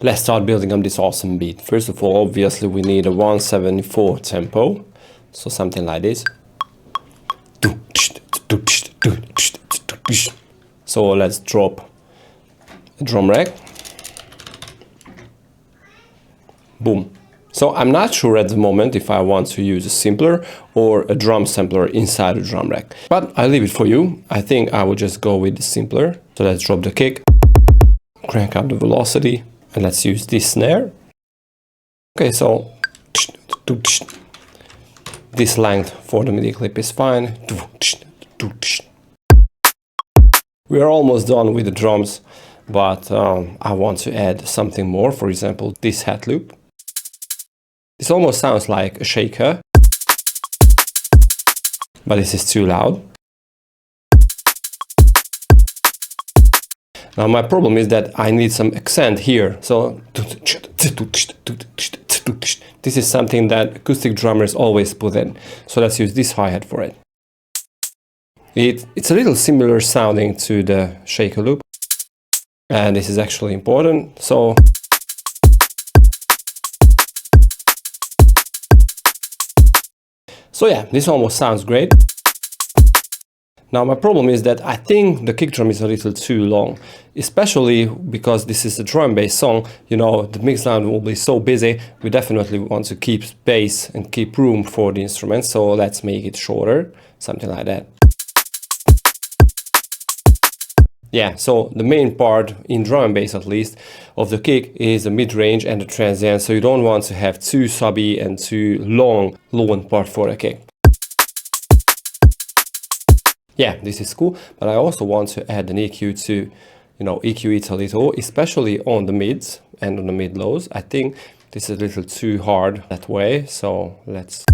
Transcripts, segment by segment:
Let's start building up this awesome beat. First of all, obviously we need a 174 tempo, so something like this. So let's drop a drum rack. Boom. So I'm not sure at the moment if I want to use a sampler or a drum sampler inside a drum rack, but I'll leave it for you. I think I will just go with the sampler. So let's drop the kick, crank up the velocity, and let's use this snare. Okay, so this length for the MIDI clip is fine. We are almost done with the drums, but I want to add something more. For example, this hat loop. This almost sounds like a shaker, but this is too loud. Now my problem is that I need some accent here. So this is something that acoustic drummers always put in. So let's use this hi-hat for it. It's a little similar sounding to the shaker loop, and this is actually important. So yeah, this almost sounds great. Now my problem is that I think the kick drum is a little too long, especially because this is a drum bass song. You know, the mix line will be so busy. We definitely want to keep space and keep room for the instruments. So let's make it shorter, something like that. Yeah, so the main part, in drum and bass at least, of the kick is the mid-range and the transient, so you don't want to have too subby and too long low end part for a kick. Yeah, this is cool, but I also want to add an EQ to, you know, EQ it a little, especially on the mids and on the mid-lows. I think this is a little too hard that way, so let's...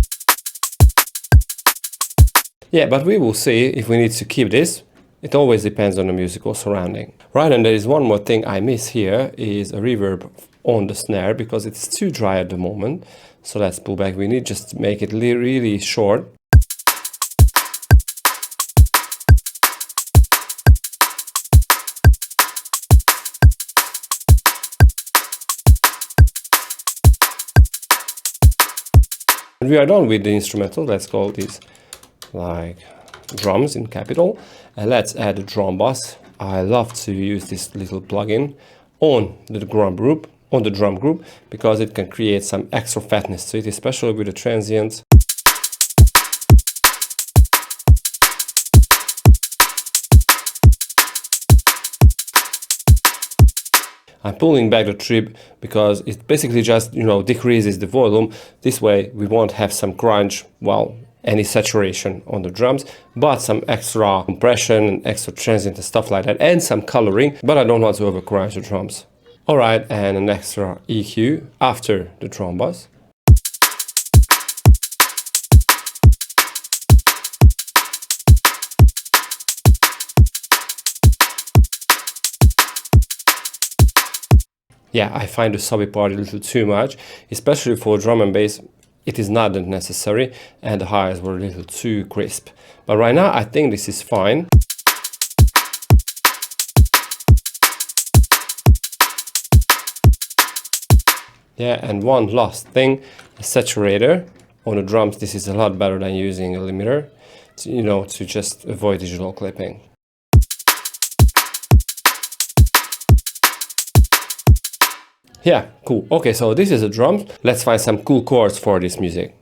Yeah, but we will see if we need to keep this. It always depends on the musical surrounding. Right, and there is one more thing I miss here, is a reverb on the snare, because it's too dry at the moment. So let's pull back. We need just to make it really short. And we are done with the instrumental. Let's call this like drums in capital, and let's add a drum bass. I love to use this little plugin on the drum group because it can create some extra fatness to it, especially with the transients. I'm pulling back the trip because it basically just, you know, decreases the volume. This way we won't have some crunch, well, any saturation on the drums, but some extra compression and extra transient and stuff like that, and some coloring, but I don't want to overcrunch the drums. All right, and an extra EQ after the drum bass. Yeah, I find the subby part a little too much, especially for drum and bass. It is not necessary, and the highs were a little too crisp. But right now, I think this is fine. Yeah, and one last thing, a saturator on the drums. This is a lot better than using a limiter, you know, to just avoid digital clipping. Yeah, cool. Okay, so this is a drum. Let's find some cool chords for this music.